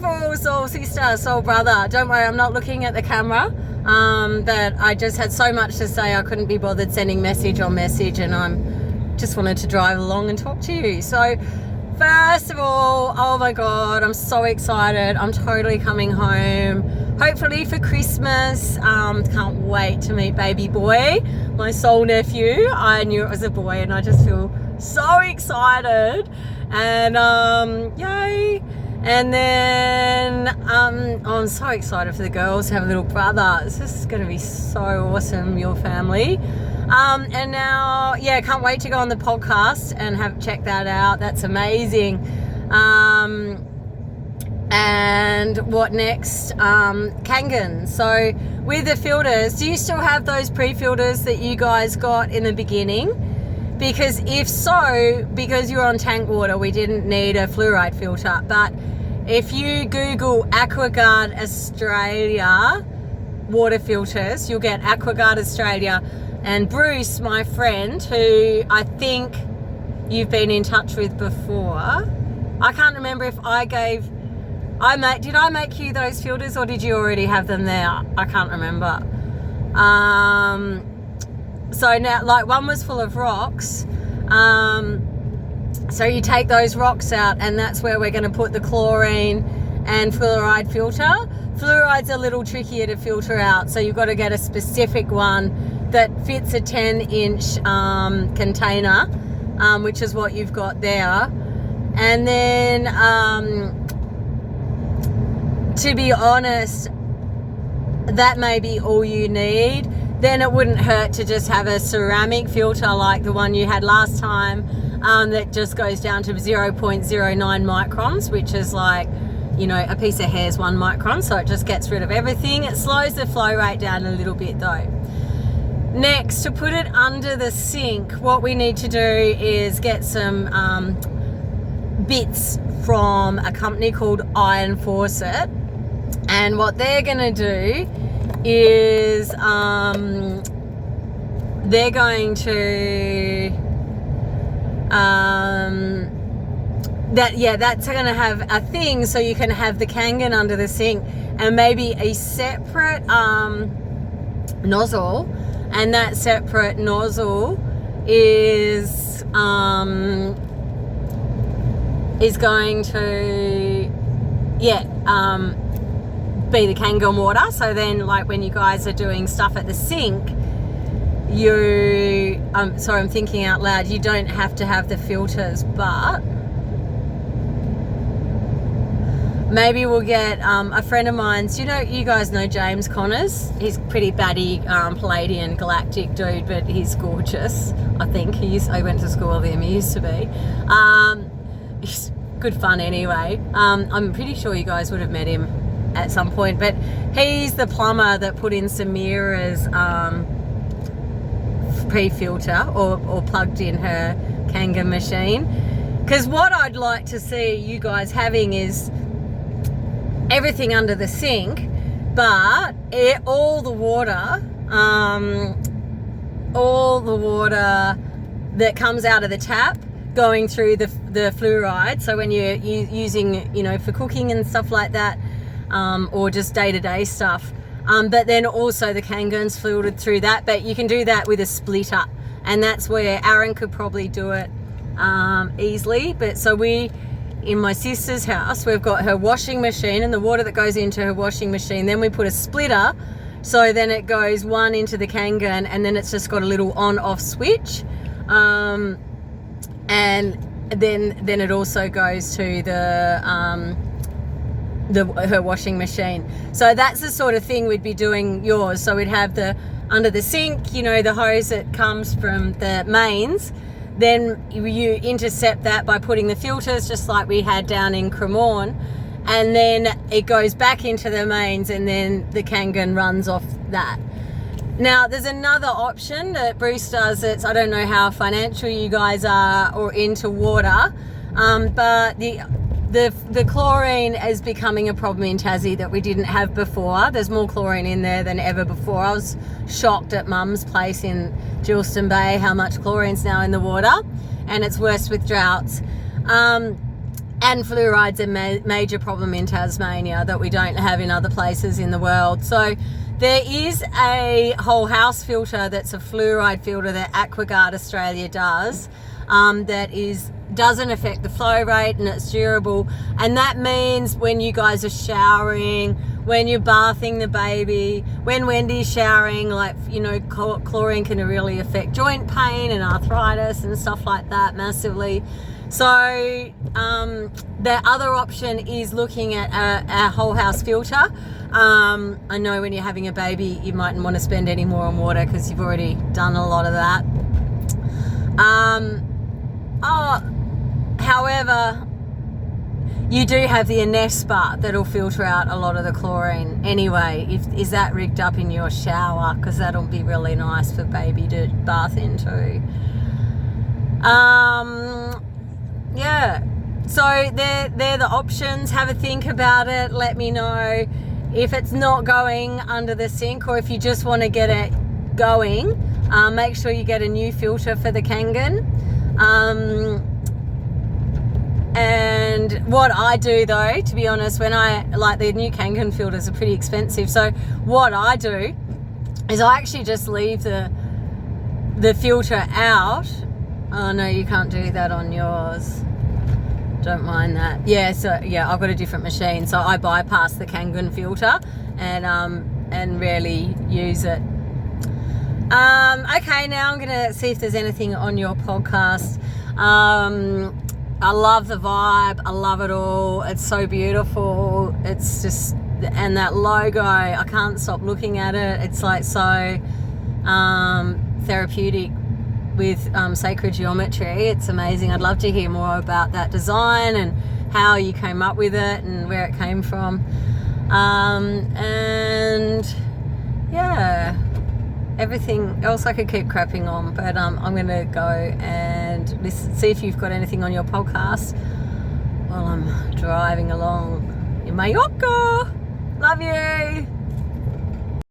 beautiful soul sister, soul brother. Don't worry, I'm not looking at the camera. But I just had so much to say I couldn't be bothered sending message on message, and I'm just wanted to drive along and talk to you. So first of all, oh my God, I'm so excited. I'm totally coming home, hopefully for Christmas. Can't wait to meet baby boy, my soul nephew. I knew it was a boy and I just feel so excited. And yay. And then I'm so excited for the girls to have a little brother. This is going to be so awesome, your family. And now, yeah, can't wait to go on the podcast and check that out. That's amazing. And what next? Kangen. So with the filters, do you still have those pre-filters that you guys got in the beginning? Because if so, because you're on tank water, we didn't need a fluoride filter. But if you Google AquaGuard Australia water filters, you'll get AquaGuard Australia. And Bruce, my friend, who I think you've been in touch with before, I can't remember if did I make you those filters or did you already have them there? I can't remember. So now, like, one was full of rocks. So you take those rocks out and that's where we're going to put the chlorine and fluoride filter. Fluoride's a little trickier to filter out, so you've got to get a specific one that fits a 10-inch container, which is what you've got there. And then, to be honest, that may be all you need. Then it wouldn't hurt to just have a ceramic filter like the one you had last time, that just goes down to 0.09 microns, which is like, you know, a piece of hair is 1 micron, so it just gets rid of everything. It slows the flow rate down a little bit though. Next, to put it under the sink, what we need to do is get some bits from a company called Iron Faucet, and what they're going to do is they're going to that's going to have a thing so you can have the Kangen under the sink and maybe a separate nozzle, and that separate nozzle is going to be the Kangen water. So then, like, when you guys are doing stuff at the sink, I'm thinking out loud, you don't have to have the filters, but maybe we'll get a friend of mine's, you guys know James Connors. He's pretty batty, Palladian galactic dude, but he's gorgeous. I think I went to school with him. He used to be. He's good fun anyway. I'm pretty sure you guys would have met him at some point, but he's the plumber that put in Samira's pre-filter or plugged in her Kangen machine. Because what I'd like to see you guys having is everything under the sink, but all the water that comes out of the tap going through the fluoride. So when you're using, for cooking and stuff like that, or just day-to-day stuff, but then also the Kangen's filtered through that. But you can do that with a splitter, and that's where Aaron could probably do it easily. But so in my sister's house, we've got her washing machine and the water that goes into her washing machine. Then we put a splitter, so then it goes one into the Kangen, and then it's just got a little on-off switch, and then it also goes to her washing machine. So that's the sort of thing we'd be doing yours. So we'd have under the sink, the hose that comes from the mains. Then you intercept that by putting the filters, just like we had down in Cremorne, and then it goes back into the mains, and then the Kangen runs off that. Now, there's another option that Bruce does. I don't know how financial you guys are or into water, but the chlorine is becoming a problem in Tassie that we didn't have before. There's more chlorine in there than ever before. I was shocked at Mum's place in Geilston Bay how much chlorine's now in the water, and it's worse with droughts. And fluoride's a major problem in Tasmania that we don't have in other places in the world. So there is a whole house filter that's a fluoride filter that AquaGuard Australia does, that doesn't affect the flow rate, and it's durable. And that means when you guys are showering, when you're bathing the baby, when Wendy's showering, like, you know, chlorine can really affect joint pain and arthritis and stuff like that massively. So the other option is looking at a whole house filter. I know when you're having a baby, you mightn't want to spend any more on water because you've already done a lot of that. However, you do have the Anespa that'll filter out a lot of the chlorine anyway. Is that rigged up in your shower? Because that'll be really nice for baby to bath into. Yeah, so they're the options. Have a think about it. Let me know if it's not going under the sink, or if you just want to get it going. Make sure you get a new filter for the Kangen. And what I do, though, to be honest, when the new Kangen filters are pretty expensive. So what I do is I actually just leave the filter out. Oh no, you can't do that on yours. Don't mind that. Yeah, so yeah, I've got a different machine, so I bypass the Kangen filter and rarely use it. Okay, now I'm gonna see if there's anything on your podcast. I love the vibe. I love it all. It's so beautiful. It's just, and that logo, I can't stop looking at it. It's like so therapeutic with sacred geometry. It's amazing. I'd love to hear more about that design and how you came up with it and where it came from. And yeah, everything else I could keep crapping on, but I'm going to go and see if you've got anything on your podcast while I'm driving along in Mallorca. Love you.